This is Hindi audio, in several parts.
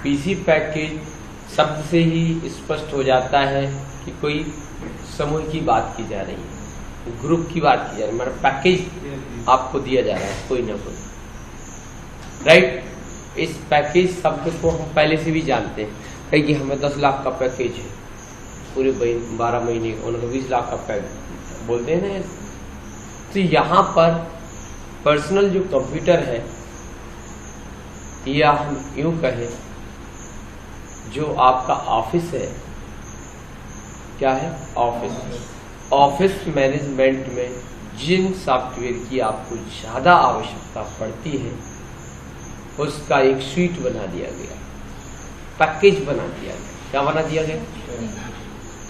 पीसी पैकेज शब्द से ही स्पष्ट हो जाता है कि कोई समूह की बात की जा रही है, ग्रुप की बात की जा रही है, मतलब पैकेज आपको दिया जा रहा है कोई ना कोई, राइट। इस पैकेज शब्द को हम पहले से भी जानते हैं, कहीं कि हमें 10 लाख का पैकेज है पूरे 12 महीने, उनको 20 लाख का पैकेज बोलते हैं ना। तो यहाँ पर पर्सनल जो कंप्यूटर है, या हम यूं कहें जो आपका ऑफिस है, क्या है ऑफिस, ऑफिस मैनेजमेंट में जिन सॉफ्टवेयर की आपको ज़्यादा आवश्यकता पड़ती है उसका एक स्वीट बना दिया गया, पैकेज बना दिया गया। क्या बना दिया गया?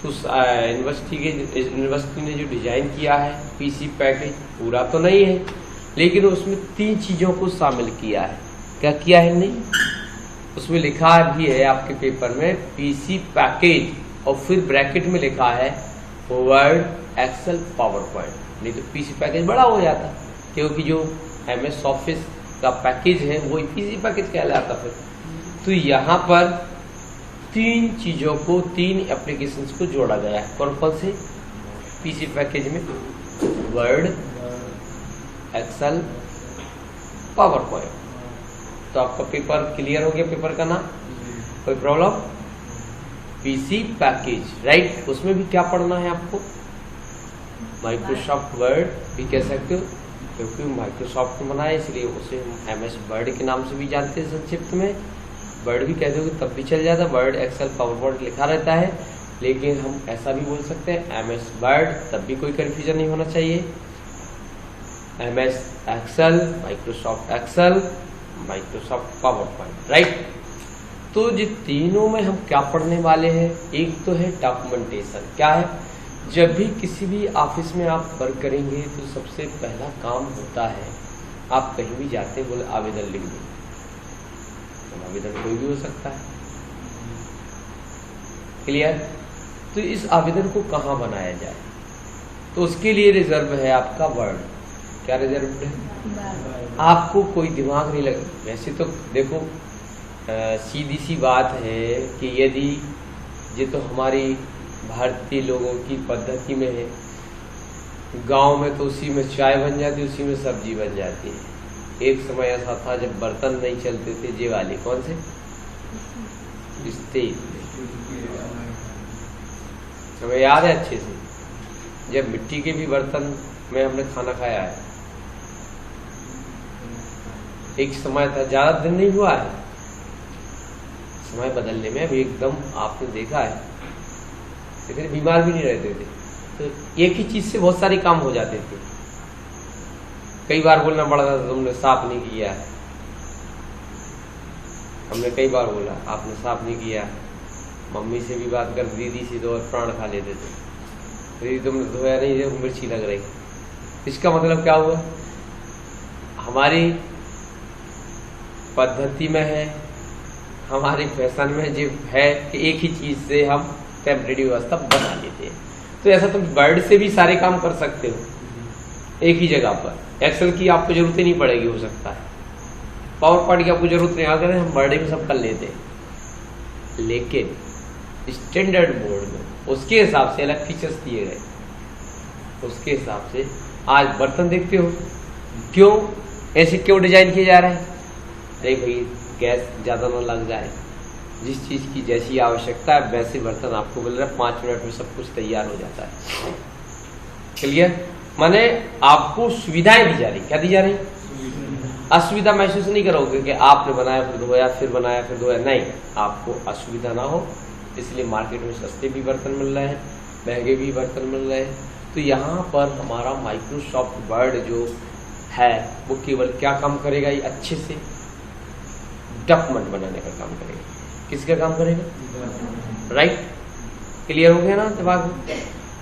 तो यूनिवर्सिटी ने जो डिजाइन किया है पीसी पैकेज, पूरा तो नहीं है लेकिन उसमें 3 चीज़ों को शामिल किया है। क्या किया है? नहीं, उसमें लिखा भी है आपके पेपर में पीसी पैकेज, और फिर ब्रैकेट में लिखा है वर्ड, एक्सेल, पावर पॉइंट। नहीं तो पीसी पैकेज बड़ा हो जाता, क्योंकि जो MS ऑफिस का पैकेज है वही पीसी पैकेज कहलाता फिर। तो यहाँ पर 3 चीज़ों को, 3 एप्लीकेशंस को जोड़ा गया है। कौन से? पीसी पैकेज में वर्ड, एक्सेल, पावर पॉइंट। तो आपका पेपर क्लियर हो गया, पेपर का नाम, कोई प्रॉब्लम? PC package, right. उसमें भी क्या पढ़ना है आपको? माइक्रोसॉफ्ट वर्ड भी कह सकते हो, क्योंकि माइक्रोसॉफ्ट ने बनाया इसलिए उसे हम MS वर्ड के नाम से भी जानते हैं, संक्षिप्त में वर्ड भी कहते हो तब भी चल जाता। वर्ड, एक्सेल, पावर पॉइंट लिखा रहता है, लेकिन हम ऐसा भी बोल सकते हैं MS वर्ड, तब भी कोई कन्फ्यूजन नहीं होना चाहिए। MS Excel, Microsoft Excel, Microsoft PowerPoint, right. तो ये तीनों में हम क्या पढ़ने वाले हैं? एक तो है डॉक्यूमेंटेशन। क्या है? जब भी किसी भी ऑफिस में आप वर्क करेंगे तो सबसे पहला काम होता है, आप कहीं भी जाते हैं बोले आवेदन लिख दो। आवेदन कोई भी हो सकता है, क्लियर? तो इस आवेदन को कहाँ बनाया जाए? तो उसके लिए रिजर्व है आपका वर्ड। क्या रिजर्व है? आपको कोई दिमाग नहीं लगे। वैसे तो देखो सीधी सी बात है कि यदि ये तो हमारी भारतीय लोगों की पद्धति में है, गांव में तो उसी में चाय बन जाती, उसी में सब्जी बन जाती है। एक समय ऐसा था जब बर्तन नहीं चलते थे, ये वाले कौन से? स्टील। हमें याद है अच्छे से, जब मिट्टी के भी बर्तन में हमने खाना खाया है। एक समय था, ज्यादा दिन नहीं हुआ है समय बदलने में, अभी एकदम आपने देखा है, लेकिन बीमार भी नहीं रहते थे। तो एक ही चीज से बहुत सारे काम हो जाते थे। कई बार बोलना पड़ा था तुमने साफ नहीं किया है, हमने कई बार बोला आपने साफ नहीं किया। मम्मी से भी बात कर, दीदी से तो प्राण खा लेते थे, दीदी तुमने धोया नहीं, देखो मिर्ची लग रही। इसका मतलब क्या हुआ? हमारी पद्धति में है, हमारे फैशन में जो है कि एक ही चीज से हम टेम्परेरी व्यवस्था बना लेते हैं। तो ऐसा तुम वर्ड से भी सारे काम कर सकते हो एक ही जगह पर। एक्सेल की आपको जरूरत ही नहीं पड़ेगी, हो सकता है पावर पॉइंट की आपको जरूरत नहीं, अगर हम वर्ड में सब कर लेते हैं। लेकिन स्टैंडर्ड बोर्ड में उसके हिसाब से अलग फीचर्स दिए गए, उसके हिसाब से। आज बर्तन देखते हो, क्यों ऐसे क्यों डिजाइन किए जा रहे हैं? अरे भाई गैस ज़्यादा ना लग जाए, जिस चीज़ की जैसी आवश्यकता है वैसे बर्तन आपको मिल रहा है, 5 मिनट में सब कुछ तैयार हो जाता है। क्लियर? माने आपको सुविधाएं दी जा रही। क्या दी जा रही? असुविधा महसूस नहीं करोगे कि आपने बनाया फिर धोया, फिर बनाया फिर धोया। नहीं, आपको असुविधा ना हो, इसलिए मार्केट में सस्ते भी बर्तन मिल रहे हैं, महंगे भी बर्तन मिल रहे हैं। तो यहाँ पर हमारा माइक्रोसॉफ्ट वर्ड जो है वो केवल क्या काम करेगा? ये अच्छे से डॉक्यूमेंट बनाने का काम करेगा। किसका काम करेगा? राइट, क्लियर हो गया ना दिमाग में?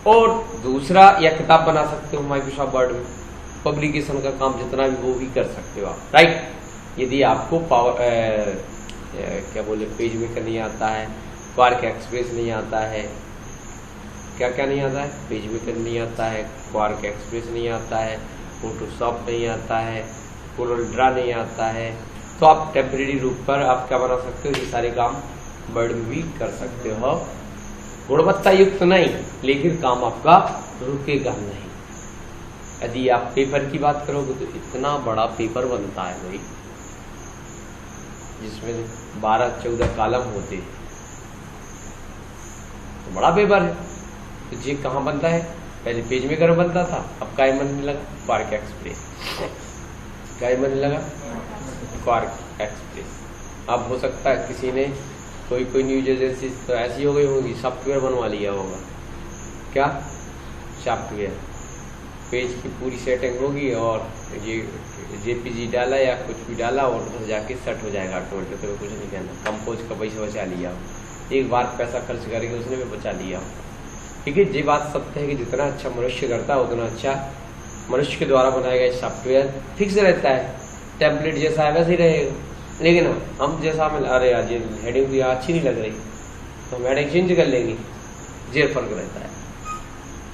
और दूसरा, या किताब बना सकते हो माइक्रोसॉफ्ट वर्ड में, पब्लिकेशन का काम जितना भी वो भी कर सकते हो आप, राइट। यदि आपको क्या बोले पेज मेकर नहीं आता है, क्वार्क एक्सप्रेस नहीं आता है, क्या क्या नहीं आता है? पेज मेकर नहीं आता है, क्वार्क एक्सप्रेस नहीं आता है, फोटोशॉप नहीं आता है, कोलोरेड्रा नहीं आता है, तो आप टेम्परेरी रूप पर आप क्या बना सकते हो, ये सारे काम वर्ड में भी कर सकते हो। गुणवत्ता युक्त नहीं, लेकिन काम आपका रुकेगा नहीं। यदि आप पेपर की बात करोगे तो इतना बड़ा पेपर बनता है भाई, जिसमें 12-14 कॉलम होते हैं, तो बड़ा पेपर है। तो ये कहाँ बनता है, पहले पेज मेकर बनता था, अब क्या बनने लगा, क्वार्क एक्सप्रेस। क्या बनने लगा, क्वार्क एक्सप्रेस। अब हो सकता है किसी ने कोई न्यूज एजेंसी तो ऐसी हो गई होगी, सॉफ्टवेयर बनवा लिया होगा। क्या सॉफ्टवेयर, पेज की पूरी सेटिंग होगी और ये जेपीजी डाला या कुछ भी डाला और उधर जाके सेट हो जाएगा ऑटोमेटिक, तो कुछ नहीं कहना। कंपोज का पैसा बचा लिया, एक बार पैसा खर्च करके उसने भी बचा लिया। ठीक है, ये बात सत्य है कि जितना अच्छा मनुष्य करता है उतना अच्छा मनुष्य के द्वारा बनाया गया सॉफ्टवेयर फिक्स रहता है, टेम्पलेट जैसा है वैसे ही रहेगा। लेकिन हम जैसा हमें अरे आज ये हेडिंग भी अच्छी नहीं लग रही तो हम हेडिंग चेंज कर लेंगे, ये फर्क रहता है।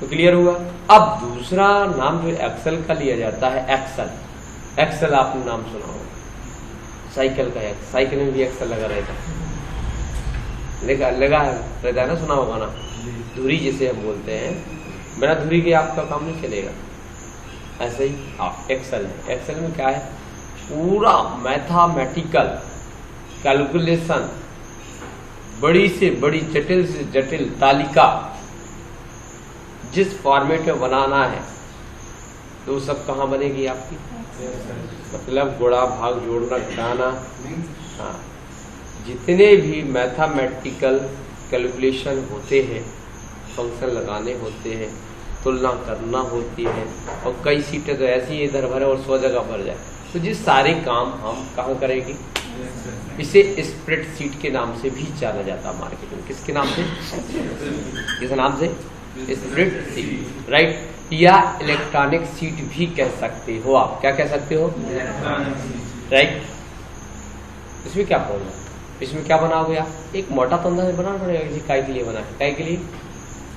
तो क्लियर हुआ। अब दूसरा नाम जो एक्सेल का लिया जाता है, एक्सेल। एक्सेल आपने नाम सुना होगा, साइकिल का, साइकिल में भी एक्सेल लगा रहता है, लगा रहता है ना, सुना होगा ना, धुरी जिसे हम बोलते हैं। बिना धुरी के आपका काम नहीं चलेगा। ऐसे ही एक्सेल है। एक्सेल में क्या है, पूरा मैथमेटिकल कैलकुलेशन, बड़ी से बड़ी जटिल से जटिल तालिका जिस फॉर्मेट में बनाना है तो सब कहाँ बनेगी आपकी, मतलब गुणा भाग जोड़ना घटाना, हाँ, जितने भी मैथमेटिकल कैलकुलेशन होते हैं, फंक्शन लगाने होते हैं, तुलना करना होती है, और कई सीटें तो ऐसी इधर भरे और 100 जगह भर जाए, तो ये सारे काम हम कहाँ करेंगे। इसे स्प्रेडशीट के नाम से भी जाना जाता है मार्केट में। किसके नाम से, किस नाम से, स्प्रेडशीट, राइट, या इलेक्ट्रॉनिक सीट भी कह सकते हो आप। क्या कह सकते हो, राइट। इसमें क्या बोलना, इसमें क्या बनाओगे आप, एक मोटा पंदा से बनाना पड़ेगा। किसी काय के लिए बना है, काय के लिए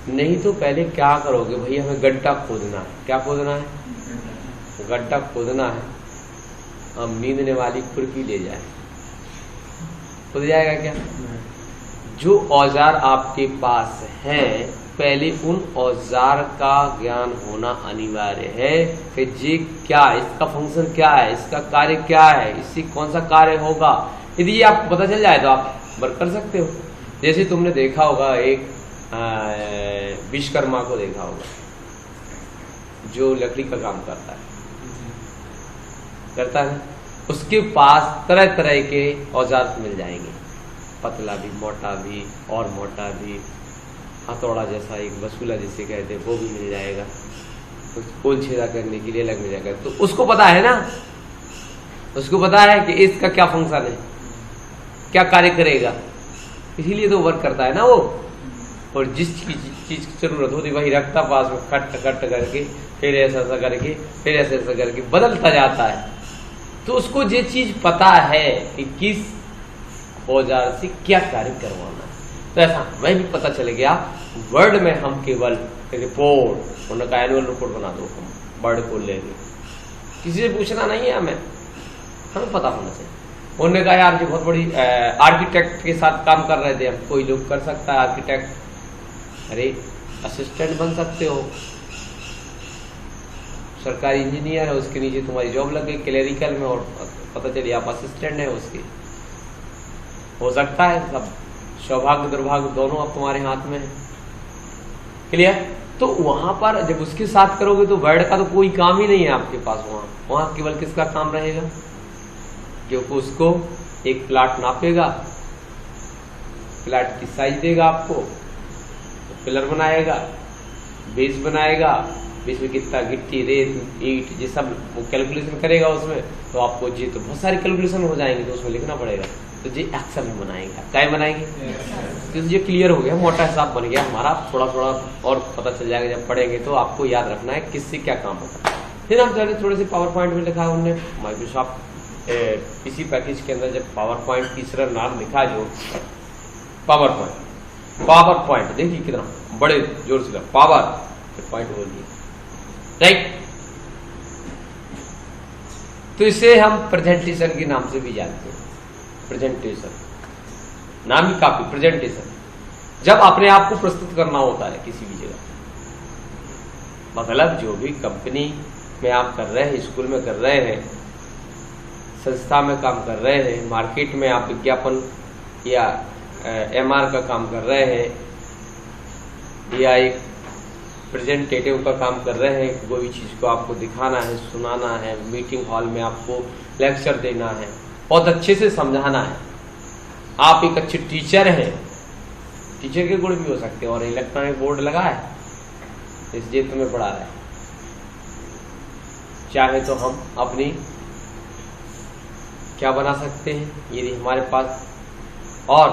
नहीं, तो पहले क्या करोगे भैया, हमें गड्ढा खोदना है। क्या खोदना है, गड्ढा खोदना है। हम नींदने वाली खुरपी ले जाए, खुद जाएगा क्या। जो औजार आपके पास है, पहले उन औजार का ज्ञान होना अनिवार्य है कि ये क्या, इसका फंक्शन क्या है, इसका कार्य क्या है, इससे कौन सा कार्य होगा। यदि ये आपको पता चल जाए तो आप वर्क कर सकते हो। जैसे तुमने देखा होगा, एक विश्वकर्मा को देखा होगा, जो लकड़ी का काम करता है, उसके पास तरह तरह के औजार मिल जाएंगे, पतला भी, मोटा भी, और मोटा भी, हथौड़ा जैसा, एक बसूला जिसे कहते हैं, वो भी मिल जाएगा। कोल छेदा करने के लिए अलग मिल जाएगा। तो उसको पता है ना, उसको पता है कि इसका क्या फंक्शन है, क्या कार्य करेगा, इसीलिए तो वर्क करता है ना वो। और जिस चीज की जरूरत होती वही रखता पास में, कट करके, फिर ऐसा करके, फिर ऐसा करके बदलता जाता है। तो उसको ये चीज पता है कि किस औजार से क्या कार्य करवाना है। तो ऐसा हमें भी पता चल गया। वर्ड में हम केवल रिपोर्ट, उनका एनुअल रिपोर्ट बना दो, हम वर्ड को लेंगे, किसी से पूछना नहीं है, हमें पता होना चाहिए। उन्होंने कहा यार जो बहुत बड़ी आर्किटेक्ट के साथ काम कर रहे थे हम, कोई लोग कर सकता है आर्किटेक्ट, अरे असिस्टेंट बन सकते हो, सरकारी इंजीनियर है, उसके नीचे तुम्हारी जॉब लग गई क्लेरिकल में, और पता चली आप असिस्टेंट है उसके, हो सकता है। सब सौभाग्य दुर्भाग्य दोनों अब तुम्हारे हाथ में है। क्लियर। तो वहां पर जब उसके साथ करोगे तो वर्ड का तो कोई काम ही नहीं है आपके पास। वहां केवल किसका काम रहेगा, क्योंकि उसको एक प्लाट नापेगा, प्लाट की साइज देगा आपको, पिलर बनाएगा, बेस बनाएगा, बेस में कितना गिट्टी, रेत, ईंट, ये सब वो कैलकुलेशन करेगा उसमें। तो आपको जी तो बहुत सारी कैलकुलेशन हो जाएंगे, तो उसमें लिखना पड़ेगा। तो जी एक्सेल में बनाएगा, क्या बनाएंगे, तो ये क्लियर हो गया, मोटा हिसाब बन गया हमारा। थोड़ा थोड़ा और पता चल जाएगा जब पढ़ेंगे, तो आपको याद रखना है किससे क्या काम होता है। फिर हम चले थोड़े से पावर पॉइंट में लिखा है उनने, माइक्रोसॉफ्ट इसी पैकेज के अंदर जब पावर पॉइंट तीसरा नाम लिखा, जो पावर पॉइंट देखिए कितना बड़े जोर से पावर पॉइंट बोल दिया, राइट। तो इसे हम प्रेजेंटेशन के नाम से भी जानते हैं। प्रेजेंटेशन नाम ही काफी, प्रेजेंटेशन। जब अपने आप को प्रस्तुत करना होता है किसी भी जगह, मतलब जो भी कंपनी में आप कर रहे हैं, स्कूल में कर रहे हैं, संस्था में काम कर रहे हैं, मार्केट में आप विज्ञापन या एमआर का काम कर रहे हैं, या एक प्रेजेंटेटिव का काम कर रहे हैं, कोई भी चीज को आपको दिखाना है, सुनाना है, मीटिंग हॉल में आपको लेक्चर देना है, बहुत अच्छे से समझाना है। आप एक अच्छे टीचर हैं, टीचर के गुण भी हो सकते हैं, और इलेक्ट्रॉनिक बोर्ड लगा है इसलिए तुम्हें पढ़ा रहा है। चाहे तो हम अपनी क्या बना सकते हैं, यदि हमारे पास और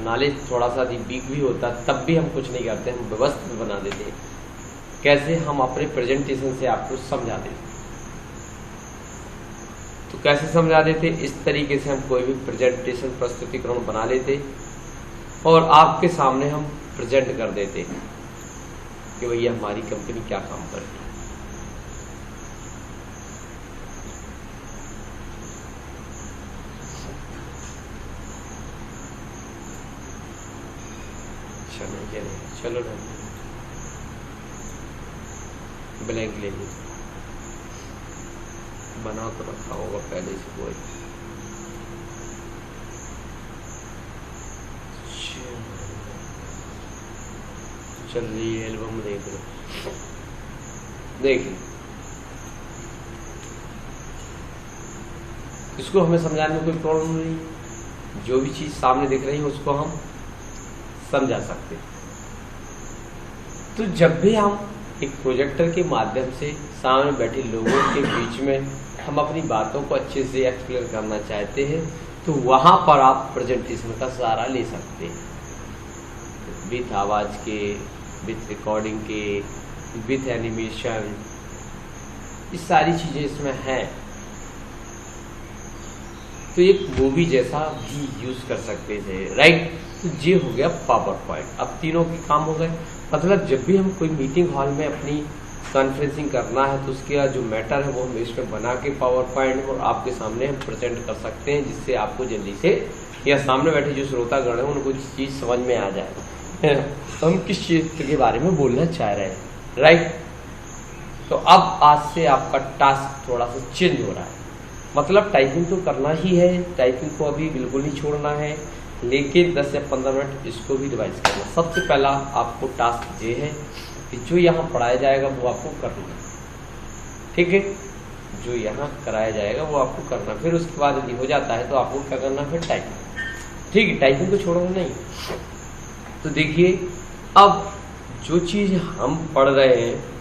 नॉलेज थोड़ा सा वीक भी होता तब भी हम कुछ नहीं करते, हम व्यवस्थित बना देते हैं। कैसे? हम अपने प्रेजेंटेशन से आपको समझा देते। तो कैसे समझा देते? इस तरीके से हम कोई भी प्रेजेंटेशन प्रस्तुतिकरण बना लेते और आपके सामने हम प्रेजेंट कर देते कि भैया हमारी कंपनी क्या काम करती है। चलो ना, ब्लैंक ले लीजिए, बना तो रखा होगा पहले से कोई। चल रही एल्बम देख लो, देखिए इसको हमें समझाने में कोई प्रॉब्लम नहीं। जो भी चीज सामने दिख रही है उसको हम समझा सकते हैं। तो जब भी हम एक प्रोजेक्टर के माध्यम से सामने बैठे लोगों के बीच में हम अपनी बातों को अच्छे से एक्सप्लेन करना चाहते हैं, तो वहां पर आप प्रेजेंटेशन का सहारा ले सकते हैं, विथ आवाज के, विथ रिकॉर्डिंग के, विथ एनिमेशन, ये सारी चीजें इसमें हैं। तो एक मूवी जैसा भी यूज कर सकते थे, राइट। तो ये हो गया पावर पॉइंट। अब तीनों के काम हो गए। मतलब जब भी हम कोई मीटिंग हॉल में अपनी कॉन्फ्रेंसिंग करना है तो उसका जो मैटर है वो हम इसमें बना के पावर पॉइंट और आपके सामने हम प्रेजेंट कर सकते हैं, जिससे आपको जल्दी से या सामने बैठे जो श्रोतागण है उनको चीज समझ में आ जाए हम किस चीज के बारे में बोलना चाह रहे हैं, राइट। तो अब आज से आपका टास्क थोड़ा सा चेंज हो रहा है। मतलब टाइपिंग तो करना ही है, टाइपिंग को अभी बिल्कुल नहीं छोड़ना है, लेकिन 10 या 15 मिनट इसको भी रिवाइज करना। सबसे पहला आपको टास्क ये है कि जो यहाँ पढ़ाया जाएगा वो आपको करना है, ठीक है। जो यहाँ कराया जाएगा वो आपको करना, फिर उसके बाद यदि हो जाता है तो आपको क्या करना है, फिर टाइपिंग, ठीक है। टाइपिंग को छोड़ना नहीं। तो देखिए अब जो चीज हम पढ़ रहे हैं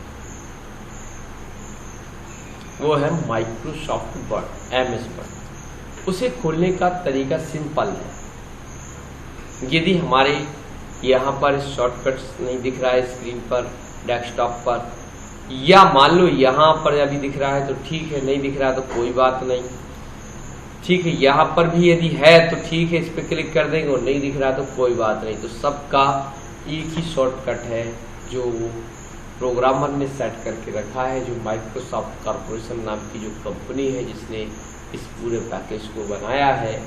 वो है माइक्रोसॉफ्ट वर्ड, MS वर्ड। उसे खोलने का तरीका सिंपल है। यदि हमारे यहाँ पर शॉर्टकट्स नहीं दिख रहा है स्क्रीन पर, डेस्कटॉप पर, या मान लो यहाँ पर अभी दिख रहा है तो ठीक है, नहीं दिख रहा है तो कोई बात नहीं, ठीक है। यहाँ पर भी यदि है तो ठीक है, इस पर क्लिक कर देंगे, और नहीं दिख रहा तो कोई बात नहीं। तो सबका एक ही शॉर्टकट है जो प्रोग्रामर ने सेट करके रखा है, जो माइक्रोसॉफ्ट कॉर्पोरेशन नाम की जो कंपनी है जिसने इस पूरे पैकेज को बनाया है।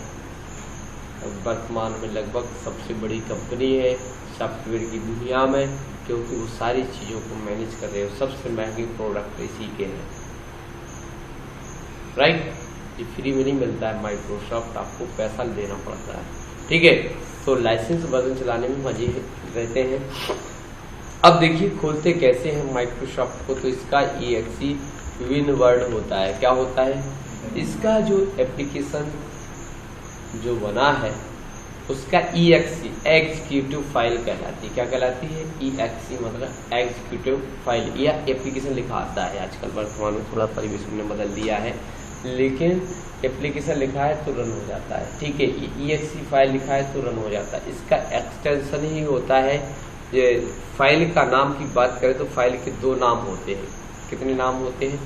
वर्तमान में लगभग सबसे बड़ी कंपनी है सॉफ्टवेयर की दुनिया में, क्योंकि वो सारी चीज़ों को मैनेज कर रहे हैं। सबसे महंगे प्रोडक्ट इसी के हैं, राइट। ये फ्री में नहीं मिलता है माइक्रोसॉफ्ट, आपको पैसा देना पड़ता है, ठीक है। तो लाइसेंस वर्जन चलाने में मजे रहते हैं। अब देखिए खोलते कैसे हैं माइक्रोसॉफ्ट को। तो इसका EXE विन वर्ड होता है। क्या होता है? इसका जो एप्लीकेशन जो बना है उसका EXE एग्जीक्यूटिव फाइल कहलाती है। क्या कहलाती है? EXE मतलब एग्जीक्यूटिव फाइल या एप्लीकेशन लिखा आता है। आजकल वर्तमान में थोड़ा परिवेश ने बदल दिया है, लेकिन एप्लीकेशन लिखा है तो रन हो जाता है, ठीक है। EXE फाइल लिखा है तो रन हो जाता है। इसका एक्सटेंशन ही होता है। ये फाइल का नाम की बात करें तो फाइल के 2 नाम होते हैं। कितने नाम होते हैं?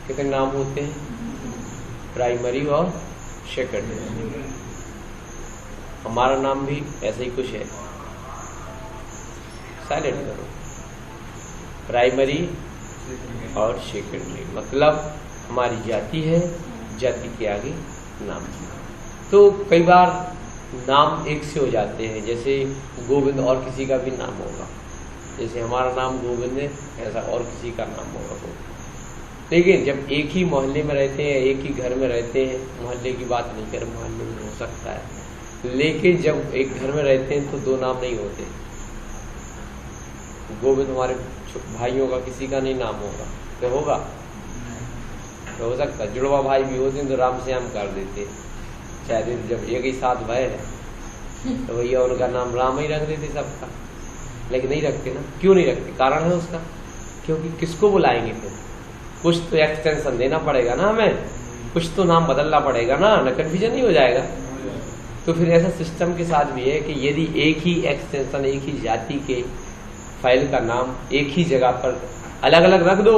कितने नाम होते हैं? प्राइमरी और सेकेंडरी। हमारा नाम भी ऐसा ही कुछ है, साइलेंट करो। प्राइमरी और सेकेंडरी मतलब हमारी जाति है, जाति के आगे नाम। तो कई बार नाम एक से हो जाते हैं, जैसे गोविंद और किसी का भी नाम होगा, जैसे हमारा नाम गोविंद है, ऐसा और किसी का नाम होगा गोविंद। लेकिन जब एक ही मोहल्ले में रहते हैं, एक ही घर में रहते हैं, मोहल्ले की बात नहीं कर, मोहल्ले में हो सकता है, लेकिन जब एक घर में रहते हैं तो दो नाम नहीं होते। गोविंद हमारे भाइयों का किसी का नहीं नाम होगा, तो होगा, तो हो सकता है। जुड़वा भाई भी होते हैं तो राम श्याम कर देते, शायद जब एक ही साथ भय है तो भैया उनका नाम राम ही रख देते सबका, लेकिन नहीं रखते ना। क्यों नहीं रखते? कारण है उसका, क्योंकि किसको बुलाएंगे फिर, कुछ तो एक्सटेंशन देना पड़ेगा ना हमें, कुछ तो नाम बदलना पड़ेगा ना, कन्फ्यूजन नहीं हो जाएगा। तो फिर ऐसा सिस्टम के साथ भी है कि यदि एक ही एक्सटेंशन, एक ही जाति के फाइल का नाम एक ही जगह पर अलग अलग रख दो,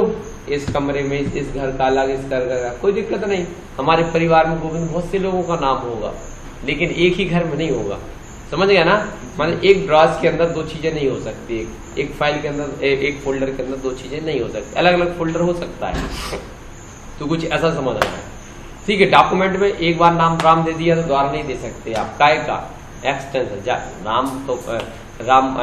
इस कमरे में इस घर का अलग, इस घर का, कोई दिक्कत नहीं। हमारे परिवार में गोविंद बहुत से लोगों का नाम होगा, लेकिन एक ही घर में नहीं होगा, समझ गया ना। मतलब एक ड्रॉज के अंदर दो चीजें नहीं हो सकती, एक फाइल के अंदर, एक फोल्डर के अंदर दो चीजें नहीं हो सकती, अलग अलग फोल्डर हो सकता है। तो कुछ ऐसा समझना है, ठीक है। डॉक्यूमेंट में एक बार नाम राम दे दिया तो दोबारा नहीं दे सकते आप, काय का एक्सटेंशन राम, तो राम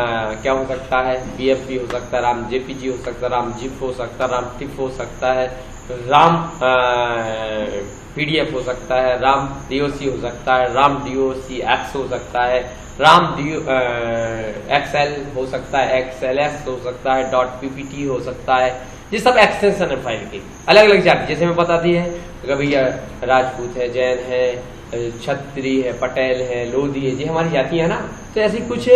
क्या हो सकता है, BFP हो सकता है, राम JPG हो सकता है, राम जिप हो सकता है, राम टिप हो सकता है, राम PDF हो सकता है, राम DOC हो सकता है, राम DOCX हो सकता है, राम XL हो सकता है, XLS हो सकता है, .PPT हो सकता है। ये सब एक्सटेंशन है फाइल के, अलग अलग जाति। जैसे मैं बताती है कभी राजपूत है, जैन है, क्षत्रिय है, पटेल है, लोधी है, ये हमारी जाति है ना। तो ऐसी कुछ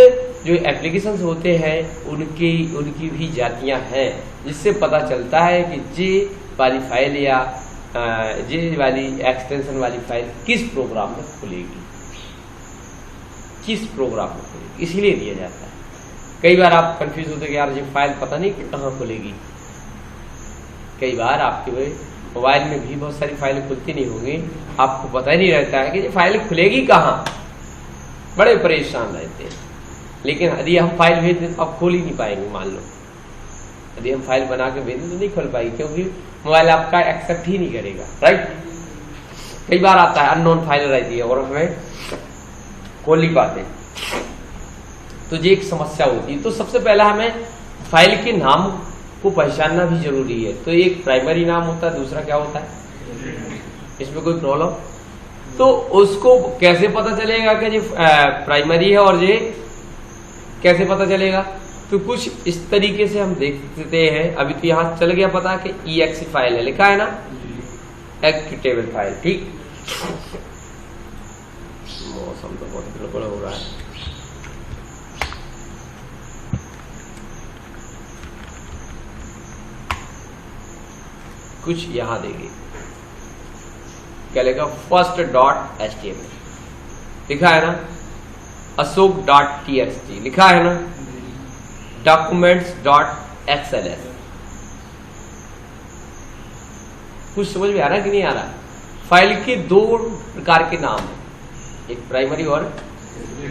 जो एप्लीकेशंस होते हैं उनकी भी जातियां हैं, जिससे पता चलता है कि जी वाली फाइल या जी वाली एक्सटेंशन वाली फाइल किस प्रोग्राम में खुलेगी, किस प्रोग्राम में खुलेगी, इसीलिए दिया जाता है। कई बार आप कंफ्यूज होते कि यार ये फाइल पता नहीं कहाँ खुलेगी। कई बार आपके मोबाइल में भी बहुत सारी फाइलें खुलती नहीं होंगी, आपको पता ही नहीं रहता है कि ये फाइल खुलेगी कहाँ, बड़े परेशान रहते हैं। लेकिन यदि हम फाइल भेज दें तो आप खोल ही नहीं पाएंगे। मान लो यदि हम फाइल बना के भेज दें तो नहीं खोल पाएंगे, क्योंकि मोबाइल आपका एक्सेप्ट ही नहीं करेगा, राइट। कई बार आता है अननोन फाइल रहती है और हमें खोल नहीं पाते, तो ये एक समस्या होती है। तो सबसे पहला हमें फाइल के नाम को पहचानना भी जरूरी है। तो एक प्राइमरी नाम होता है, दूसरा क्या होता है, इसमें कोई प्रॉब्लम, तो उसको कैसे पता चलेगा कि ये प्राइमरी है और ये कैसे पता चलेगा? तो कुछ इस तरीके से हम देखते हैं। अभी तो यहां चल गया पता कि EXE फाइल है, लिखा है ना, एक्टिवेबल फाइल, ठीक। मौसम तो बहुत गड़बड़ हो रहा है। कुछ यहां देंगे, क्या लिखा, first.html लिखा है ना, ashok.txt लिखा है ना, documents.xls। कुछ समझ में आ रहा है कि नहीं आ रहा? फाइल के दो प्रकार के नाम हैं, एक प्राइमरी और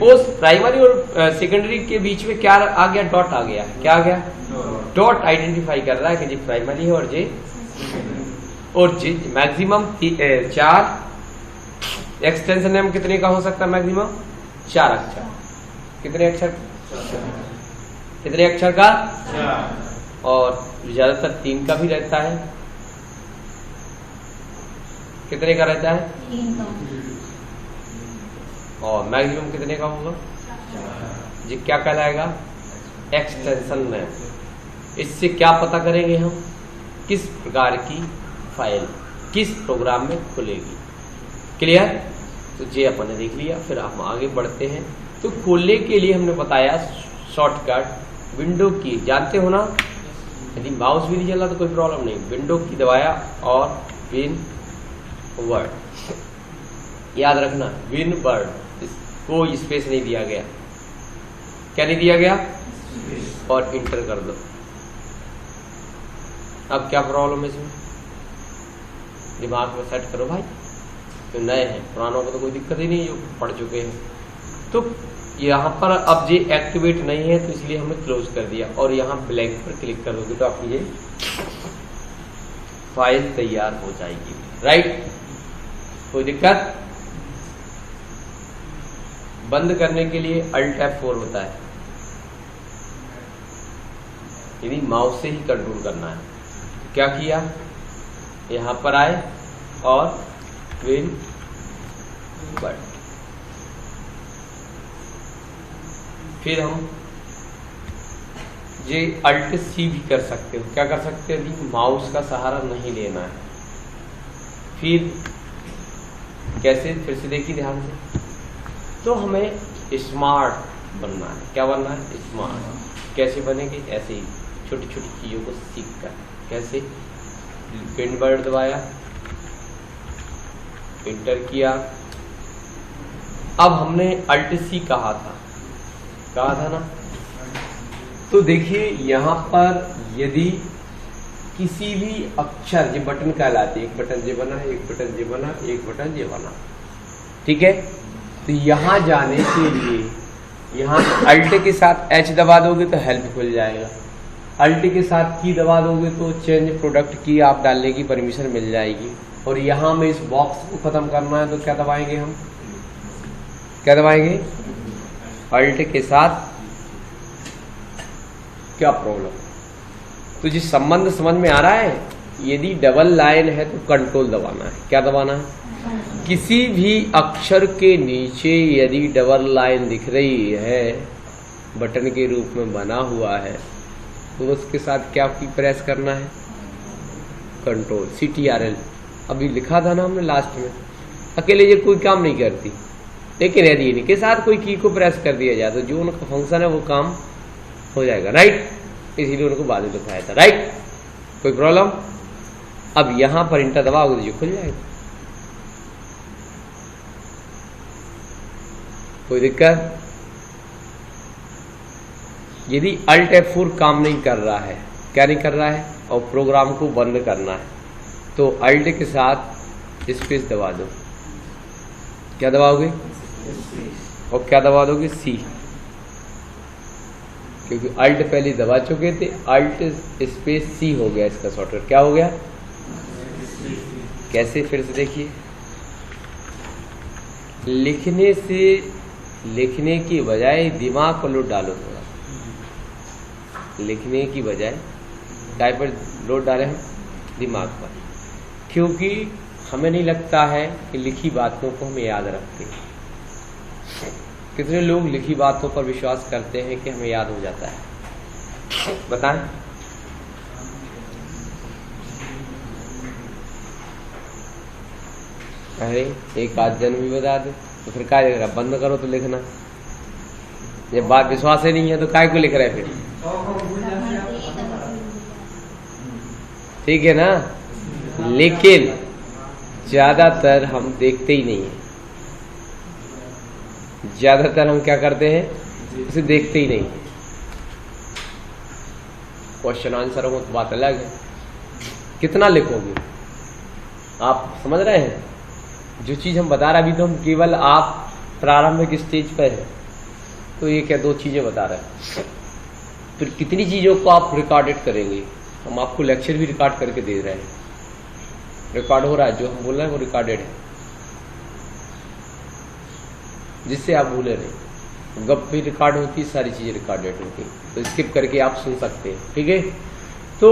उस प्राइमरी और सेकेंडरी के बीच में क्या आ गया, डॉट आ गया। क्या आ गया? डॉट आइडेंटिफाई कर रहा है कि जी प्राइमरी है और जी मैक्सिमम 4 एक्सटेंशन नेम कितने का हो सकता है? मैक्सिमम 4 अक्षर। कितने अक्षर? कितने अक्षर का? 4। और ज्यादातर 3 का भी रहता है। कितने का रहता है? 3 का। और मैक्सिमम कितने का होगा? 4। जी क्या कहलाएगा? Extension name. इससे क्या पता करेंगे हम, किस प्रकार की फाइल किस प्रोग्राम में खुलेगी। क्लियर? तो ये अपन ने देख लिया। फिर हम आगे बढ़ते हैं। तो खोलने के लिए हमने बताया शॉर्टकट विंडो की, जानते हो ना, यदि माउस भी नहीं चला तो कोई प्रॉब्लम नहीं, विंडो की दबाया और विन वर्ड, याद रखना विन वर्ड, कोई स्पेस नहीं दिया गया। क्या नहीं दिया गया? और इंटर कर दो। अब क्या प्रॉब्लम है इसमें, दिमाग में सेट करो भाई। तो नए हैं, पुरानों को तो कोई दिक्कत ही नहीं, जो पढ़ चुके हैं। तो यहाँ पर अब ये एक्टिवेट नहीं है, तो इसलिए हमने क्लोज कर दिया और यहाँ ब्लैंक पर क्लिक कर दोगे तो आप ये फाइल तैयार हो जाएगी। राइट, कोई दिक्कत? बंद करने के लिए Alt F4 होता है, यदि माउस से ही कंट्रोल करना है। तो क्या किया, यहां पर आए और विन बट, फिर हम ये Alt C भी कर सकते हो। क्या कर सकते हो, यदि माउस का सहारा नहीं लेना है। फिर कैसे, फिर से देखिए ध्यान से। तो हमें स्मार्ट बनना है। क्या बनना है, स्मार्ट। कैसे बनेंगे, ऐसे ही छोटी छोटी चीजों को सीख कर। कैसे, पिन वर्ड दबाया, इंटर किया। अब हमने Alt C कहा था ना। तो देखिए यहां पर यदि किसी भी अक्षर, ये बटन कहलाते, एक बटन ये बना, एक बटन ये बना, एक बटन ये बना, ठीक है। तो यहां जाने के लिए यहां Alt के साथ H दबा दोगे तो हेल्प खुल जाएगा, Alt के साथ की दबा दोगे तो चेंज प्रोडक्ट की आप डालने की परमिशन मिल जाएगी। और यहां में इस बॉक्स को खत्म करना है तो क्या दबाएंगे हम, क्या दबाएंगे, Alt के साथ। क्या प्रॉब्लम, तो जिस संबंध समझ में आ रहा है, यदि डबल लाइन है तो कंट्रोल दबाना है। क्या दबाना है, किसी भी अक्षर के नीचे यदि डबल लाइन दिख रही है, बटन के रूप में बना हुआ है, तो उसके साथ क्या की प्रेस करना है, कंट्रोल CTRL। अभी लिखा था ना हमने लास्ट में, अकेले ये कोई काम नहीं करती, लेकिन यदि इनके साथ कोई की को प्रेस कर दिया जाए तो जो उनका फंक्शन है वो काम हो जाएगा। राइट, इसीलिए उनको बाद में दिखाया था। राइट, कोई प्रॉब्लम? अब यहां पर इंटर दबाओगे तो ये खुल जाएगा, कोई दिक्कत? यदि Alt F4 काम नहीं कर रहा है, क्या नहीं कर रहा है, और प्रोग्राम को बंद करना है, तो Alt के साथ स्पेस दबा दो। क्या दबाओगे, और क्या दबा दोगे, C, क्योंकि Alt पहले दबा चुके थे। Alt स्पेस C हो गया इसका शॉर्टकट। क्या हो गया, कैसे, फिर से देखिए। लिखने की बजाय दिमाग पर लोड डालो थोड़ा, लिखने की बजाय टाइप पर लोड डालें हम दिमाग पर, क्योंकि हमें नहीं लगता है कि लिखी बातों को हम याद रखते हैं। कितने लोग लिखी बातों पर विश्वास करते हैं कि हमें याद हो जाता है, बताएं? अरे एक आध जन भी बता दे तो फिर क्या लिख रहा, बंद करो तो लिखना। जब बात विश्वास ही नहीं है तो काय को लिख रहे फिर, ठीक है ना। लेकिन ज्यादातर हम देखते ही नहीं है, ज्यादातर हम क्या करते हैं, उसे देखते ही नहीं। क्वेश्चन आंसर हो तो बात अलग है, कितना लिखोगे आप, समझ रहे हैं? जो चीज हम बता रहे अभी तो हम केवल आप प्रारंभिक स्टेज पर है, तो एक या दो चीजें बता रहे हैं, फिर कितनी चीजों को आप रिकॉर्डेड करेंगे। हम आपको लेक्चर भी रिकॉर्ड करके दे रहे हैं, रिकॉर्ड हो रहा है, जो हम बोल रहे हैं वो रिकॉर्डेड है, जिससे आप भूले नहीं। गप भी रिकॉर्ड होती, सारी चीजें रिकॉर्डेड होती, तो स्किप करके आप सुन सकते हैं, ठीक है। तो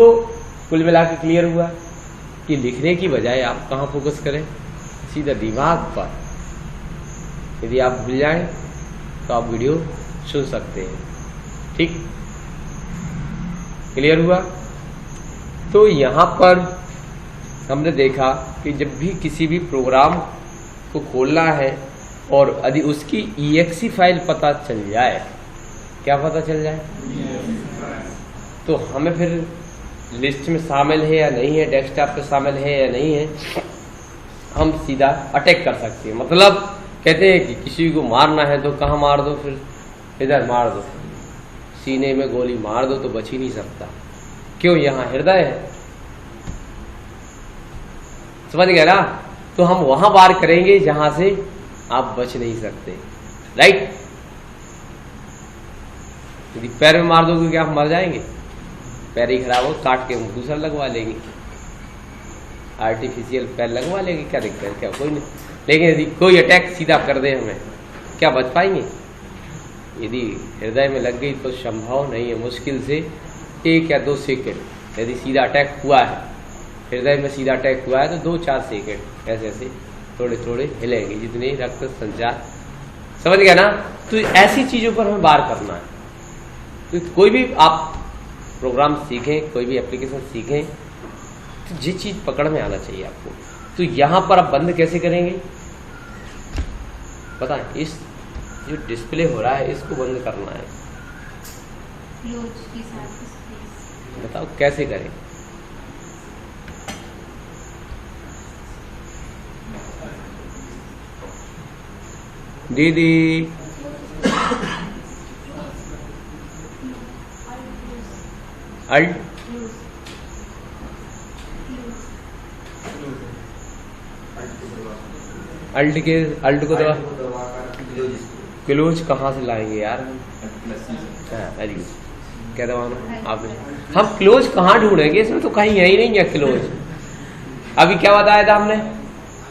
कुल मिला के क्लियर हुआ कि लिखने की बजाय आप कहाँ फोकस करें, सीधा दिमाग पर। यदि आप भूल जाएं तो आप वीडियो सुन सकते हैं, ठीक, क्लियर हुआ। तो यहां पर हमने देखा कि जब भी किसी भी प्रोग्राम को खोलना है और यदि उसकी exe फाइल पता चल जाए, क्या पता चल जाए, तो हमें फिर लिस्ट में शामिल है या नहीं है, डेस्कटॉप पे शामिल है या नहीं है, हम सीधा अटैक कर सकते हैं। मतलब कहते हैं कि किसी को मारना है तो कहाँ मार दो, फिर इधर मार दो, सीने में गोली मार दो तो बच ही नहीं सकता। क्यों, यहाँ हृदय है, समझ गए ना। तो हम वहां वार करेंगे जहां से आप बच नहीं सकते, राइट। यदि पैर में मार दोगे क्या हम मर जाएंगे, पैर ही खराब हो, काट के हम दूसरा लगवा लेंगे, आर्टिफिशियल पैर लगवा लेंगे, क्या दिक्कत है, क्या कोई नहीं। लेकिन यदि कोई अटैक सीधा कर दे हमें, क्या बच पाएंगे? यदि हृदय में लग गई तो संभव नहीं है, मुश्किल से 1 या 2 सेकेंड। यदि सीधा अटैक हुआ है, हृदय में सीधा अटैक हुआ है तो 2-4 सेकेंड ऐसे ऐसे थोड़े थोड़े हिलेंगे, जितने रक्त संचार, समझ गया ना। तो ऐसी चीजों पर हमें बार करना है। तो कोई भी आप प्रोग्राम सीखें, कोई भी एप्लीकेशन सीखें, तो जिस चीज पकड़ में आना चाहिए आपको। तो यहां पर आप बंद कैसे करेंगे पता है? इस जो डिस्प्ले हो रहा है इसको बंद करना है। बताओ कैसे करें? दीदी अल्ट अल्ट को दबा, क्लोज कहाँ से लाएंगे यार? वेरी गुड, क्या दबाना आपने? हम क्लोज कहाँ ढूंढेंगे? इसमें तो कहीं है ही नहीं है क्लोज। अभी क्या बताया था हमने?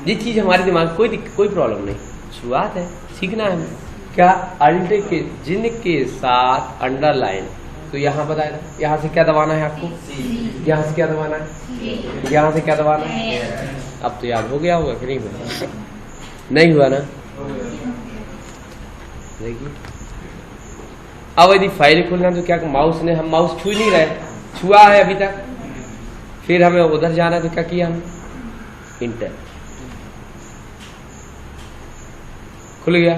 ये चीज हमारे दिमाग कोई प्रॉब्लम नहीं, शुरुआत है, सीखना है हमें। क्या? अल्ट के जिन के साथ अंडरलाइन, तो यहाँ बताया था, यहाँ से क्या दबाना है आपको? यहाँ से क्या दबाना है? यहाँ से क्या दबाना है? अब तो याद हो गया होगा कि नहीं हुआ ना? देखिए, अब यदि फाइल खोलना तो क्या माउस ने, हम माउस छू नहीं रहे, छुआ है अभी तक, फिर हमें उधर जाना है तो क्या किया हमने? इंटर, खुल गया।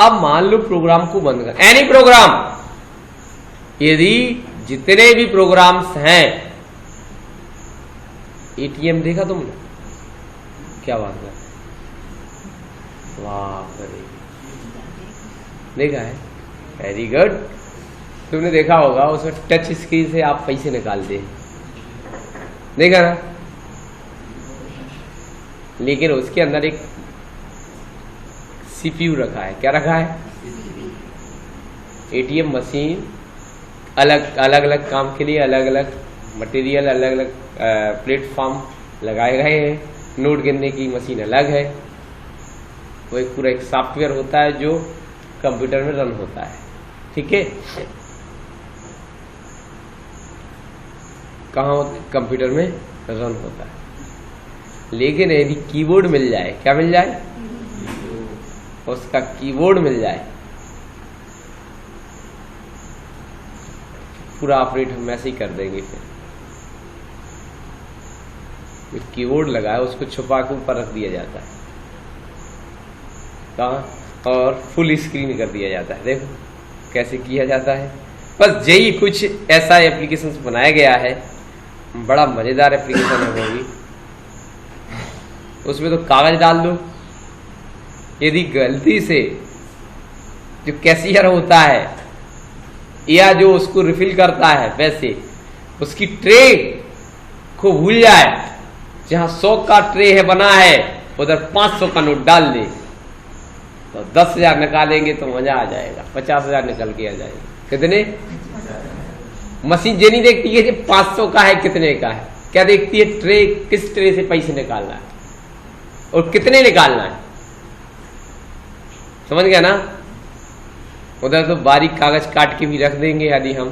अब मान लो प्रोग्राम को बंद कर, एनी प्रोग्राम, यदि जितने भी प्रोग्राम्स हैं, एटीएम देखा तुमने? क्या बात है, वाह, देखा है, वेरी गुड। तुमने देखा होगा उसमें टच स्क्रीन से आप पैसे निकालते हैं, देखा ना? लेकिन उसके अंदर एक सीपीयू रखा है। क्या रखा है? एटीएम मशीन, अलग अलग काम के लिए अलग अलग मटेरियल, अलग अलग प्लेटफॉर्म लगाए गए हैं। नोट गिनने की मशीन अलग है, वो एक पूरा एक सॉफ्टवेयर होता है जो कंप्यूटर में रन होता है, ठीक है? कहाँ कंप्यूटर में रन होता है। लेकिन यदि कीबोर्ड मिल जाए, क्या मिल जाए? उसका कीबोर्ड मिल जाए, पूरा ऑपरेट हम ऐसे ही कर देंगे। फिर कीबोर्ड लगा है उसको छुपा के ऊपर रख दिया जाता है, कहाँ? और फुल स्क्रीन कर दिया जाता है। देखो कैसे किया जाता है। बस यही कुछ ऐसा एप्लीकेशन बनाया गया है, बड़ा मजेदार एप्लीकेशन है वो भी। उसमें तो कागज डाल दो, यदि गलती से जो कैशियर होता है या जो उसको रिफिल करता है पैसे, उसकी ट्रे को भूल जाए, जहां 100 का ट्रे है बना है उधर 500 का नोट डाल दे, तो 10,000 निकालेंगे तो मजा आ जाएगा, 50,000 निकल के आ जाएगा। कितने? मशीन ये नहीं देखती है कि 500 का है कितने का है, क्या देखती है? ट्रे, किस ट्रे से पैसे निकालना है और कितने निकालना है, समझ गया ना? उधर तो बारीक कागज काट के भी रख देंगे यदि हम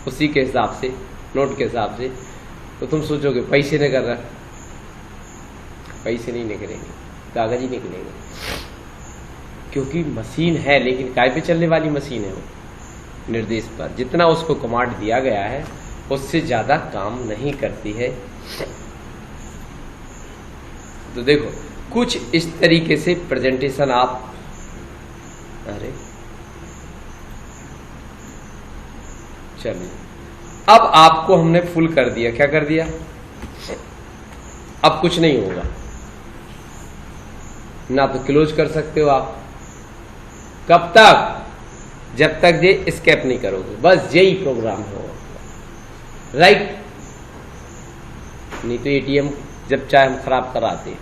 उसी के हिसाब से, नोट के हिसाब से, तो तुम सोचोगे पैसे निकल रहा, पैसे नहीं निकलेंगे, कागज ही निकलेंगे, क्योंकि मशीन है, लेकिन काय पे चलने वाली मशीन है वो, निर्देश पर। जितना उसको कमांड दिया गया है उससे ज्यादा काम नहीं करती है। तो देखो कुछ इस तरीके से प्रेजेंटेशन आप, अरे चलिए, अब आपको हमने फुल कर दिया। क्या कर दिया? अब कुछ नहीं होगा ना, तो क्लोज कर सकते हो आप। कब तक? जब तक ये एस्केप नहीं करोगे, बस यही प्रोग्राम होगा, राइट? नहीं तो एटीएम जब चाहे हम खराब कराते,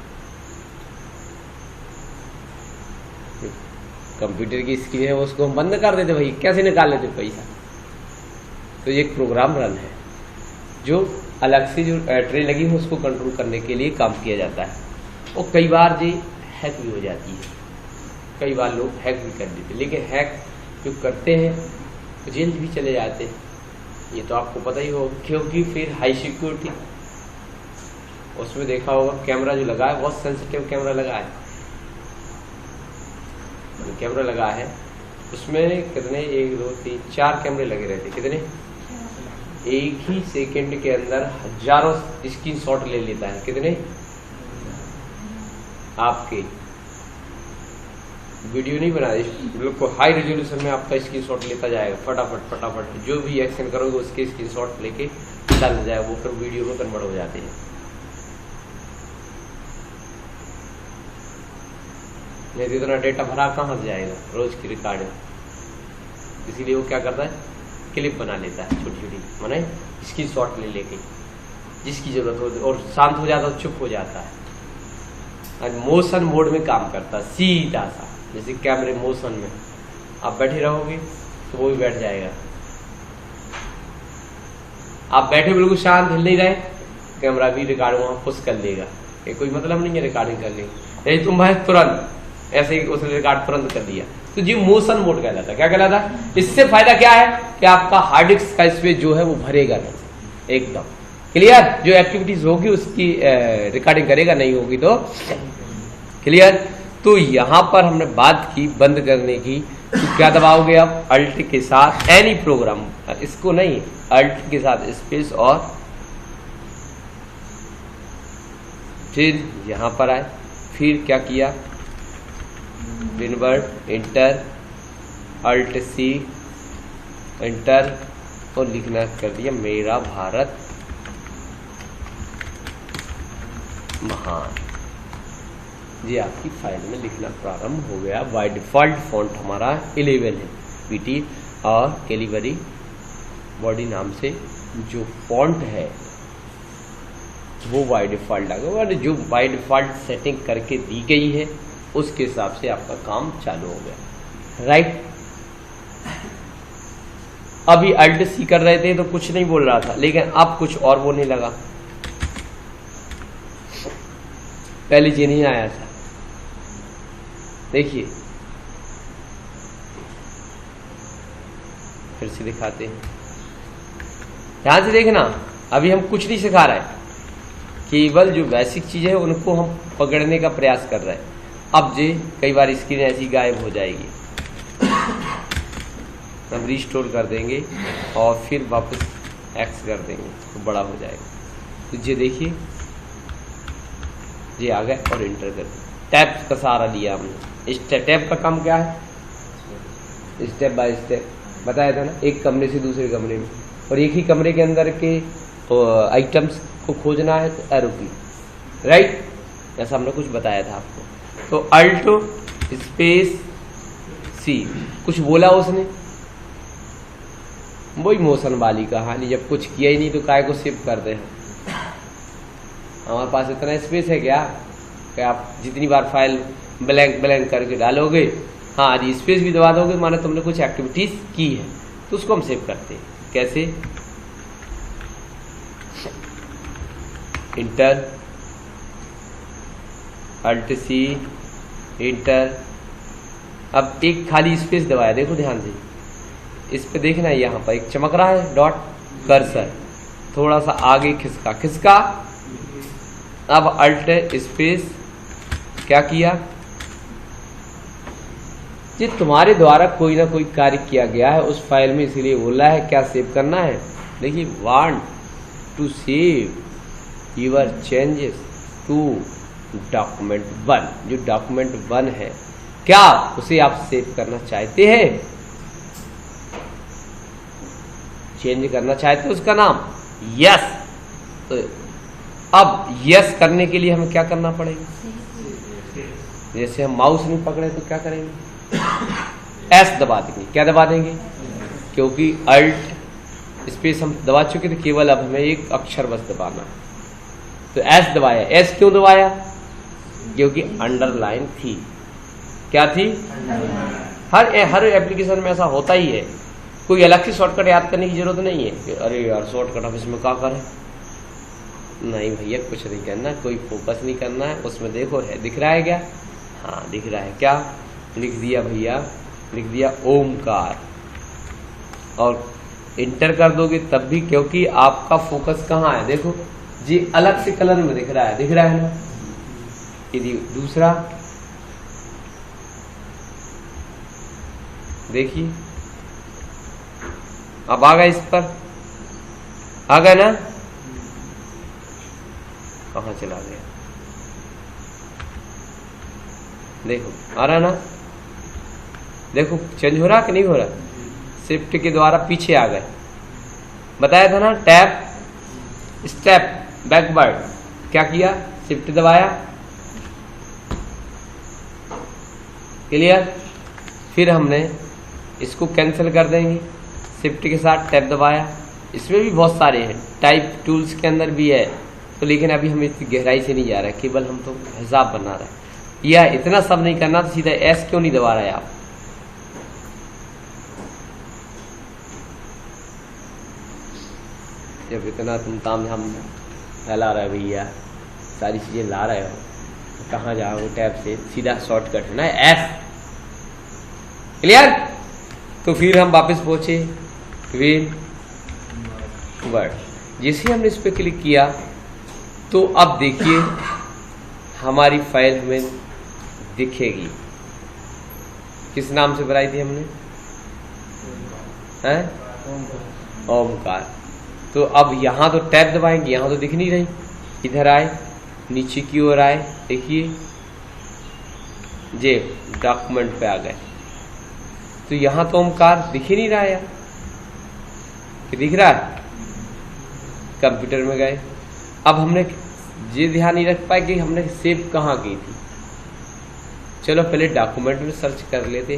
कंप्यूटर की स्क्रीन है उसको हम बंद कर देते, भाई कैसे निकाल लेते पैसा। तो ये एक प्रोग्राम रन है जो अलग से जो ट्रे लगी है उसको कंट्रोल करने के लिए काम किया जाता है। और कई बार जी हैक भी हो जाती है, कई बार लोग हैक भी कर देते, लेकिन हैक जो करते हैं तो जेल भी चले जाते हैं, ये तो आपको पता ही होगा, क्योंकि फिर हाई सिक्योरिटी उसमें देखा होगा कैमरा जो लगा है बहुत सेंसिटिव कैमरा लगा है, कैमरा लगा है उसमें कितने 1 2 3 4 कैमरे लगे रहते, कितने, एक ही सेकंड के अंदर हजारों स्क्रीनशॉट ले लेता है, कितने आपके वीडियो नहीं बना बिल्कुल हाई रेजोल्यूशन में आपका स्क्रीनशॉट लेता जाएगा, फटाफट फटाफट जो भी एक्शन करोगे उसके स्क्रीनशॉट लेके डाल जाएगा, वो फिर वीडियो में कन्वर्ट हो जाते हैं। नहीं तो इतना डेटा भरा कहाँ से जाएगा रोज की रिकॉर्डिंग, इसीलिए वो क्या करता है क्लिप बना लेता है छोटी छोटी, माने स्क्रीनशॉट ले लेके जिसकी जरूरत हो, और शांत हो जाता है, चुप हो जाता है, और मोशन मोड में काम करता है सीधा सा, जैसे कैमरे मोशन में आप बैठे रहोगे तो वो भी बैठ जाएगा, आप बैठे बिल्कुल शांत हिल नहीं रहे, कैमरा भी रिकॉर्ड वहां पुश कर लेगा, ये कोई मतलब नहीं है रिकॉर्डिंग करने, नहीं तुम भाई तुरंत ऐसे ही उसने रिकॉर्ड तुरंत कर दिया, तो जी मोशन मोड कहलाता है। क्या कहलाता है? इससे फायदा क्या है कि आपका हार्ड डिस्क का स्पेस जो है वो भरेगा नहीं, एकदम क्लियर, जो एक्टिविटीज होगी उसकी रिकॉर्डिंग करेगा, नहीं होगी तो क्लियर। तो यहां पर हमने बात की बंद करने की, तो क्या दबाओगे आप अल्ट के साथ, एनी प्रोग्राम, इसको नहीं, अल्ट के साथ स्पेस, और फिर यहां पर आए, फिर क्या किया WinWord enter, Alt C enter, और लिखना कर दिया मेरा भारत महान, जी आपकी फाइल में लिखना प्रारंभ हो गया। बाय डिफॉल्ट फॉन्ट हमारा 11 है पीटी, और कैलिबरी बॉडी नाम से जो फॉन्ट है वो बाय डिफॉल्ट आ गया, जो बाय डिफॉल्ट सेटिंग करके दी गई है उसके हिसाब से आपका काम चालू हो गया, राइट। अभी अल्ट सी कर रहे थे तो कुछ नहीं बोल रहा था, लेकिन अब कुछ और बोलने लगा, पहले ये नहीं आया था, देखिए फिर से दिखाते हैं, ध्यान से देखना, अभी हम कुछ नहीं सिखा रहे, केवल जो बेसिक चीज है उनको हम पकड़ने का प्रयास कर रहे हैं। अब जे कई बार स्क्रीन ऐसी गायब हो जाएगी, हम रिस्टोर कर देंगे और फिर वापस एक्स कर देंगे तो बड़ा हो जाएगा। तो ये देखिए ये आ गया और इंटर कर दिया, टैब का सहारा लिया हमने। इस टैब का काम क्या है, स्टेप बाय स्टेप बताया था ना, एक कमरे से दूसरे कमरे में, और एक ही कमरे के अंदर के आइटम्स को खोजना है तो एरो की, राइट, ऐसा हमने कुछ बताया था आपको। तो अल्ट स्पेस सी, कुछ बोला उसने, वही मोशन वाली कहानी, जब कुछ किया ही नहीं तो काय को सेव करते हैं, हमारे पास इतना स्पेस है क्या कि आप जितनी बार फाइल ब्लैंक ब्लैंक करके डालोगे, हाँ जी स्पेस भी दबा दोगे, माने तुमने कुछ एक्टिविटीज की है तो उसको हम सेव करते हैं। कैसे, इंटर, अल्ट सी, इंटर, अब एक खाली स्पेस दबाया, देखो ध्यान से, इस पे देखना है यहाँ पर एक चमक रहा है डॉट कर्सर, थोड़ा सा आगे खिसका खिसका, अब अल्ट स्पेस क्या किया, ये तुम्हारे द्वारा कोई ना कोई कार्य किया गया है उस फाइल में, इसीलिए बोला है क्या सेव करना है। देखिए want to save your changes to document 1, जो डॉक्यूमेंट 1 है क्या उसे आप सेव करना चाहते हैं, चेंज करना चाहते हैं उसका नाम, यस। तो अब यस करने के लिए हमें क्या करना पड़ेगा, जैसे हम माउस नहीं पकड़े तो क्या करेंगे, एस दबा देंगे। क्या दबा देंगे, क्योंकि अल्ट स्पेस हम दबा चुके थे, केवल अब हमें एक अक्षर बस दबाना, तो एस दबाया। एस क्यों दबाया, क्योंकि अंडरलाइन थी, क्या थी, हर एप्लीकेशन में ऐसा होता ही है, कोई अलग से शॉर्टकट याद करने की जरूरत नहीं है कि अरे यार शॉर्टकट हम इसमें क्या करें, नहीं भैया कुछ नहीं करना, कोई फोकस नहीं करना है उसमें। देखो है, दिख रहा है क्या? हाँ दिख रहा है। क्या लिख दिया भैया? लिख दिया ओमकार। और इंटर कर दोगे तब भी, क्योंकि आपका फोकस कहाँ है? देखो जी अलग से कलर में दिख रहा है, दिख रहा है ना? यदि दूसरा देखिए, अब आ गया, इस पर आ गया ना? कहाँ चला गया? देखो आ रहा ना? देखो चेंज हो रहा कि नहीं हो रहा? शिफ्ट के द्वारा पीछे आ गए। बताया था ना, टैप स्टेप बैकवर्ड। क्या किया? शिफ्ट दबाया, क्लियर? फिर हमने इसको कैंसिल कर देंगे, शिफ्ट के साथ टैप दबाया। इसमें भी बहुत सारे हैं, टाइप टूल्स के अंदर भी है, तो लेकिन अभी हम इतनी गहराई से नहीं जा रहे, केवल हम तो हिसाब बना रहे हैं। या इतना सब नहीं करना तो सीधा एस क्यों नहीं दबा रहे आप? जब इतना तुम ताम झाम फैला रहे भैया, सारी चीजें ला रहे हो, तो कहाँ जाओगे? टैब से सीधा शॉर्टकट है ना, एस। क्लियर? तो फिर हम वापस पहुंचे विन वर्ड। जैसे हमने इस पर क्लिक किया तो अब देखिए हमारी फाइल हमें दिखेगी। किस नाम से बनाई थी हमने? ओमकार। तो अब यहां तो टैब दबाएंगे, यहां तो दिख नहीं रही। इधर आए, नीचे की ओर आए, देखिए जे डॉक्यूमेंट पे आ गए, तो यहां तो ओमकार दिख ही नहीं रहा है। कि दिख रहा है? कंप्यूटर में गए, अब हमने ये ध्यान नहीं रख पाए कि हमने सेव कहाँ की थी। चलो पहले डॉक्यूमेंट में सर्च कर लेते,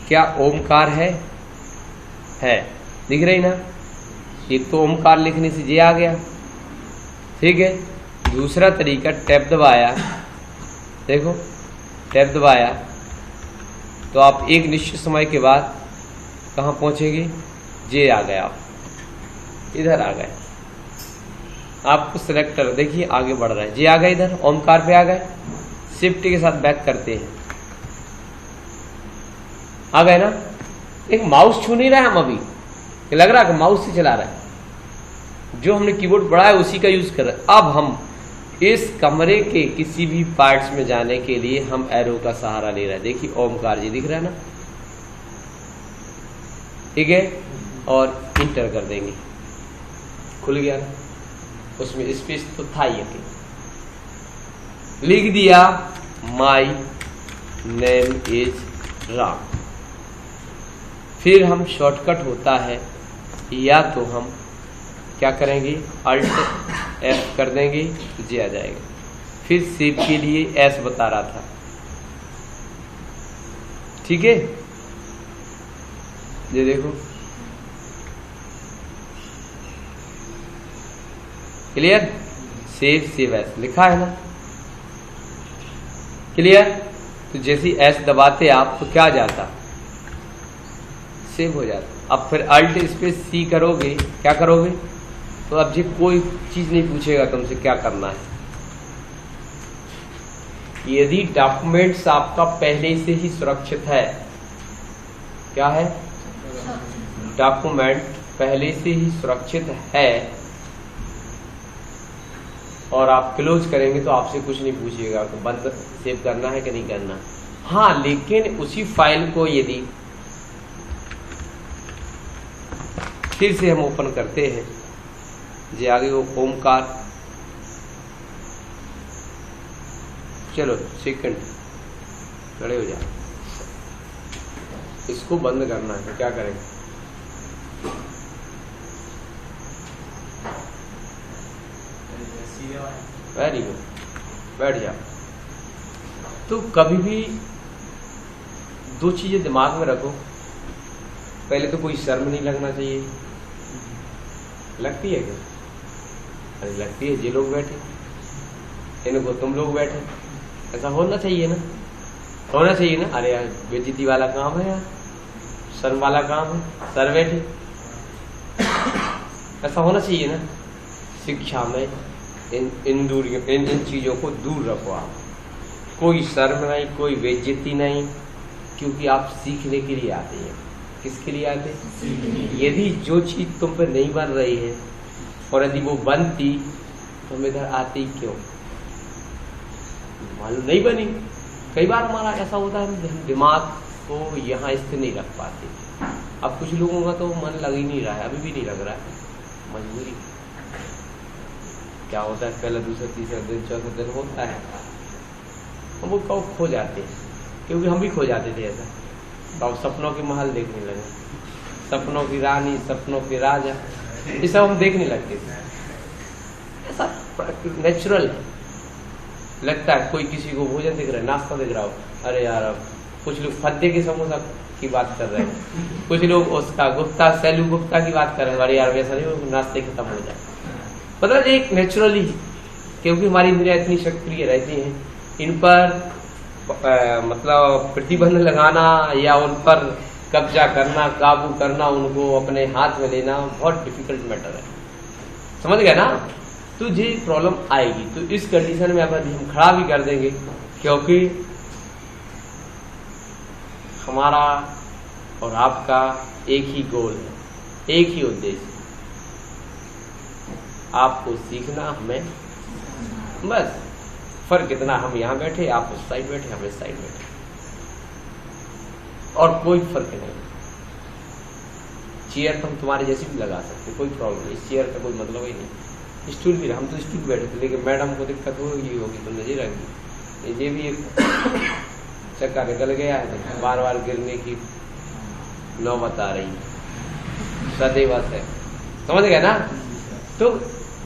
क्या ओमकार है? दिख रही ना? एक तो ओमकार लिखने से ये आ गया, ठीक है। दूसरा तरीका, टैब दबाया, देखो टैब दबाया तो आप एक निश्चित समय के बाद कहाँ पहुंचेंगे? जे आ गए, आप इधर आ गए। आपको सिलेक्ट कर, देखिए आगे बढ़ रहा है, जे आ गए, इधर ओमकार पे आ गए। शिफ्ट के साथ बैक करते हैं, आ गए ना? एक माउस छू नहीं रहा है हम अभी, लग रहा है कि माउस से चला रहा है। जो हमने कीबोर्ड बढ़ाया उसी का यूज कर रहे हैं। अब हम इस कमरे के किसी भी पार्ट्स में जाने के लिए हम एरो का सहारा ले रहे हैं। देखिए ओमकार जी दिख रहा है ना? ठीक है, और इंटर कर देंगे, खुल गया ना? उसमें स्पेस तो था ही, लिख दिया माई नेम इज राम। फिर हम शॉर्टकट होता है, या तो हम क्या करेंगे? अल्ट एफ कर देंगे, जे आ जाएगा। फिर सेव के लिए एस बता रहा था, ठीक है। ये देखो क्लियर, सेव एस लिखा है ना? क्लियर। तो जैसे एस दबाते आप तो क्या आ जाता? सेव हो जाता। अब फिर अल्ट स्पेस सी करोगे, क्या करोगे? तो अब जी कोई चीज नहीं पूछेगा तुमसे क्या करना है। यदि डॉक्यूमेंट्स आपका पहले से ही सुरक्षित है, क्या है? डॉक्यूमेंट पहले से ही सुरक्षित है और आप क्लोज करेंगे तो आपसे कुछ नहीं पूछिएगा तो बंद सेव करना है कि नहीं करना। हाँ, लेकिन उसी फाइल को यदि फिर से हम ओपन करते हैं, जे आगे वो ओमकार, चलो सेकंड खड़े हो जाए, इसको बंद करना है, क्या करेंगे? वेरी गुड, बैठ जाओ। तो कभी भी दो चीजें दिमाग में रखो, पहले तो कोई शर्म नहीं लगना चाहिए। लगती है क्या? अरे लगती है, जे लोग बैठे इनको तुम लोग बैठे, ऐसा होना चाहिए ना? होना चाहिए ना? अरे यार बेइज्जती वाला काम है यार, शर्म वाला काम है, सर बैठे, ऐसा होना चाहिए ना? शिक्षा में इन चीज़ों को दूर रखो आप। कोई शर्म नहीं, कोई बेइज्जती नहीं, क्योंकि आप सीखने के लिए आते हैं। किसके लिए आते हैं? यदि जो चीज़ तुम पे नहीं बन रही है और यदि वो बनती तो हम इधर आते ही क्यों? मालूम नहीं बनी। कई बार हमारा ऐसा होता है हम दिमाग को यहाँ स्थिर नहीं रख पाते। अब कुछ लोगों का तो मन लग ही नहीं रहा है, अभी भी नहीं लग रहा है, मजबूरी। क्या होता है, पहला दूसरा तीसरा दिन चौथा दिन होता है, हम वो कब खो जाते हैं, क्योंकि हम भी खो जाते थे ऐसा। तो अब सपनों के महल देखने लगे, सपनों की रानी, सपनों के राजा, ये सब हम देखने लगते थे। ऐसा नेचुरल है, लगता है कोई किसी को भोजन दिख रहा है, नाश्ता दिख रहा हो, अरे यार अब कुछ लोग फद्दे के समोसा की बात कर रहे हैं, कुछ लोग उसका गुप्ता सैलू गुप्ता की बात कर रहे हैं, अरे यार वैसा नहीं, नाश्ते खत्म हो जाए। मतलब एक नेचुरली, क्योंकि हमारी इंद्रियां इतनी सक्रिय रहती हैं, इन पर मतलब प्रतिबंध लगाना या उन पर कब्जा करना, काबू करना, उनको अपने हाथ में लेना बहुत डिफिकल्ट मैटर है। समझ गए ना? तो ये प्रॉब्लम आएगी। तो इस कंडीशन में अगर हम खड़ा भी कर देंगे, क्योंकि हमारा और आपका एक ही गोल है, एक ही उद्देश्य, आपको सीखना, हमें, बस फर्क इतना, हम यहाँ बैठे, आप उस साइड बैठे, हम इस साइड बैठे, और कोई फर्क नहीं। चेयर तो हम तुम्हारे जैसी भी लगा सकते, कोई प्रॉब्लम नहीं, इस चेयर का कोई मतलब ही नहीं। स्टूल भी, हम तो स्टूल बैठे थे, लेकिन मैडम को दिक्कत होगी तो नजर आएगी, ये भी एक चक्का निकल गया है, तो बार बार गिरने की नौबत आ रही है, सदैव है। समझ गए ना? तो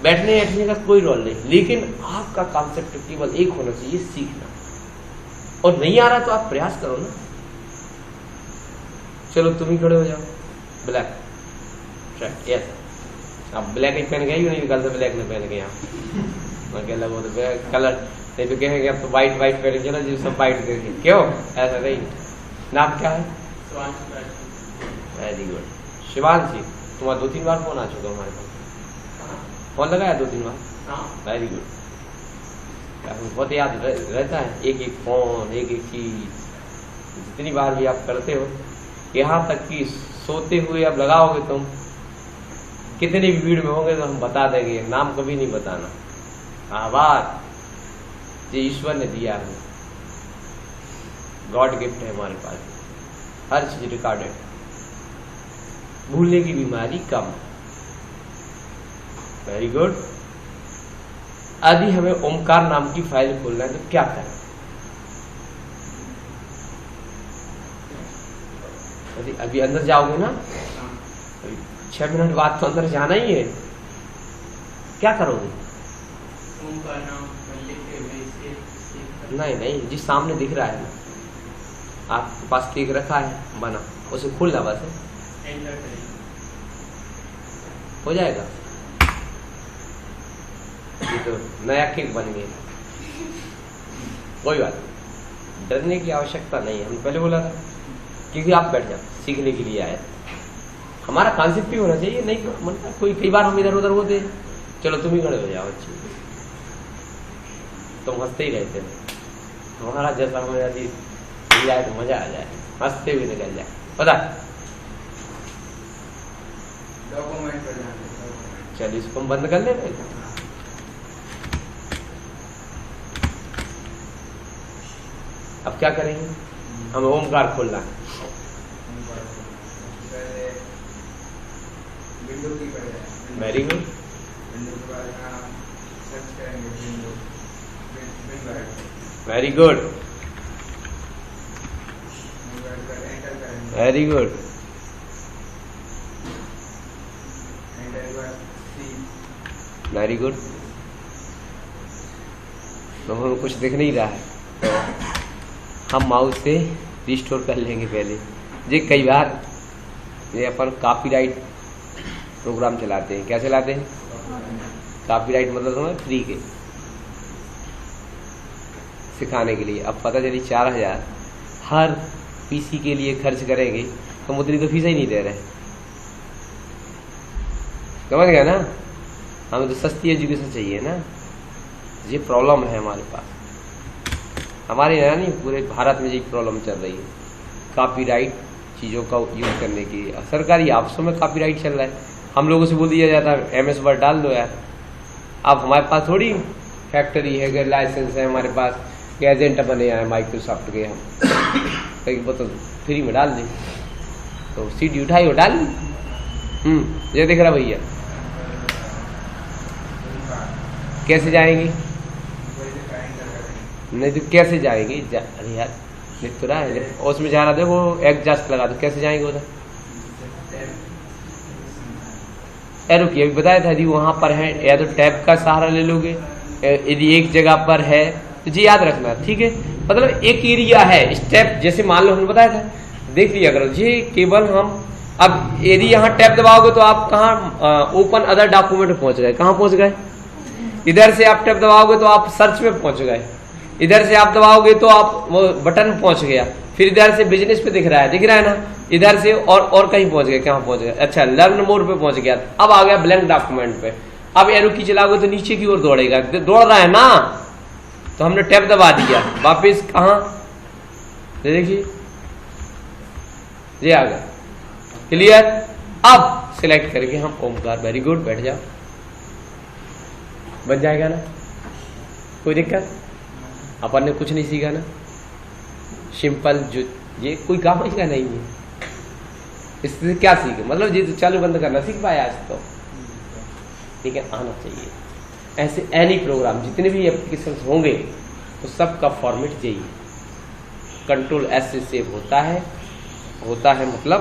बैठने बैठने का कोई रोल नहीं, लेकिन आपका कॉन्सेप्ट केवल एक होना चाहिए, सीखना। और नहीं आ रहा तो आप प्रयास करो ना। चलो तुम ही खड़े हो जाओ, ब्लैक शर्ट, यस, आप ब्लैक ही पहन गए, नहीं कल से ब्लैक नहीं पहन गए आप, क्या लगो तो कलर नहीं तो कहेंगे अब तो व्हाइट पहन के ना, जो सब व्हाइट करेंगे, क्यों? ऐसा नहीं। नाम क्या है? Very good, Shivanshi. तुम्हारा 2-3 बार फोन आ चुका हमारे पास, फोन लगाया 2-3 बार, वेरी गुड। बहुत याद रहता है, एक एक फोन, एक एक चीज, जितनी बार भी आप करते हो, यहाँ तक कि सोते हुए अब लगाओगे तुम, कितने भी भीड़ में होंगे तो हम बता देंगे, नाम कभी नहीं बताना। आभार, ये ईश्वर ने दिया है, गॉड गिफ्ट है हमारे पास, हर चीज रिकॉर्डेड। भूलने की बीमारी कम, वेरी गुड। यदि हमें ओमकार नाम की फाइल खोलना है तो क्या करें? यदि अभी अंदर जाओगे ना, 6 मिनट बाद तो अंदर जाना ही है, क्या करोगे? ओमकार नाम नहीं, जिस सामने दिख रहा है ना, आपके पास केक रखा है बना, उसे खोलना बस है, हो जाएगा। ये तो नया केक बन गया, कोई बात नहीं, डरने की आवश्यकता नहीं है। हमने पहले बोला था, क्योंकि आप बैठ जाओ, सीखने के लिए आए, हमारा कॉन्सेप्ट भी होना चाहिए। नहीं मतलब कोई, कई बार हम इधर उधर होते, चलो तुम ही खड़े हो जाओ, अच्छी, तुम हंसते ही रहते हैं, हमारा जैसा हमें यदि मिल जाए तो मजा आ जाए, हंसते हुए निकल जाए, पता। चल इसको हम बंद कर ले रहे, अब क्या करेंगे? हमें ओमकार खोलना है, very good, very good, very good, very good. तो हमें कुछ दिख नहीं रहा है, हम माउस से रिस्टोर कर लेंगे पहले। ये कई बार ये अपन कॉपीराइट प्रोग्राम चलाते हैं, क्या चलाते हैं? कॉपीराइट मतलब समझ, फ्री के सिखाने के लिए। अब पता चली 4000 हर पीसी के लिए खर्च करेंगे, हम उतनी तो फीस ही नहीं दे रहे, समझ गया ना? हमें तो सस्ती एजुकेशन चाहिए ना, ये प्रॉब्लम है हमारे पास। हमारे यहाँ नहीं, पूरे भारत में यही प्रॉब्लम चल रही है, कॉपीराइट चीज़ों का यूज करने की। सरकारी ऑफिसों में कॉपीराइट चल रहा है, हम लोगों से बोल दिया जाता है MS वर्ड डाल दो यार। अब हमारे पास थोड़ी फैक्ट्री है कि लाइसेंस है हमारे पास, कि एजेंट बने आए माइक्रोसॉफ्ट के, हम कहीं वो तो फ्री में डाल दें, तो CD उठाई और डाल दी। ये देख रहा भैया, कैसे जाएंगे? नहीं तो कैसे जाएंगे? अरे यार लिख तो रहा है, उसमें जा रहा था वो एग्जॉस्ट लगा दो, कैसे जाएंगे उधर? रुकिए, अभी बताया था जी वहां पर है, या तो टैब का सहारा ले लोगे, यदि एक जगह पर है तो जी याद रखना, ठीक है। मतलब एक एरिया है, स्टेप जैसे मान लो हमने बताया था, देख लिया करो जी। केवल हम अब यदि यहाँ टैब दबाओगे तो आप कहाँ ओपन अदर डॉक्यूमेंट पहुंच गए, कहाँ पहुंच गए? इधर से आप टैब दबाओगे तो आप सर्च में पहुंच गए, इधर से आप दबाओगे तो आप वो बटन पहुंच गया, फिर इधर से बिजनेस पे दिख रहा है ना, इधर से और कहीं पहुंच गए, कहाँ पहुंच गए? अच्छा, लर्न मोर पे पहुंच गया, अब आ गया ब्लैंक डॉक्यूमेंट पे। अब एरो की चलाओगे तो नीचे की ओर दौड़ेगा, दौड़ रहा है ना, तो हमने टैब दबा दिया, वापिस कहाँ देखिए ये आ गया, क्लियर। अब सिलेक्ट करके हम ओमकार, वेरी गुड, बैठ जाओ, बन जाएगा ना, कोई दिक्कत? अपन ने कुछ नहीं सीखा ना, सिंपल, जो ये कोई काम इसका नहीं है, इससे क्या सीखे? मतलब ये तो चालू बंद करना सीख पाया आज तो, लेकिन आना चाहिए। ऐसे एनी प्रोग्राम जितने भी एप्लीकेशन होंगे तो सबका फॉर्मेट यही है, Ctrl+S से सेव होता है मतलब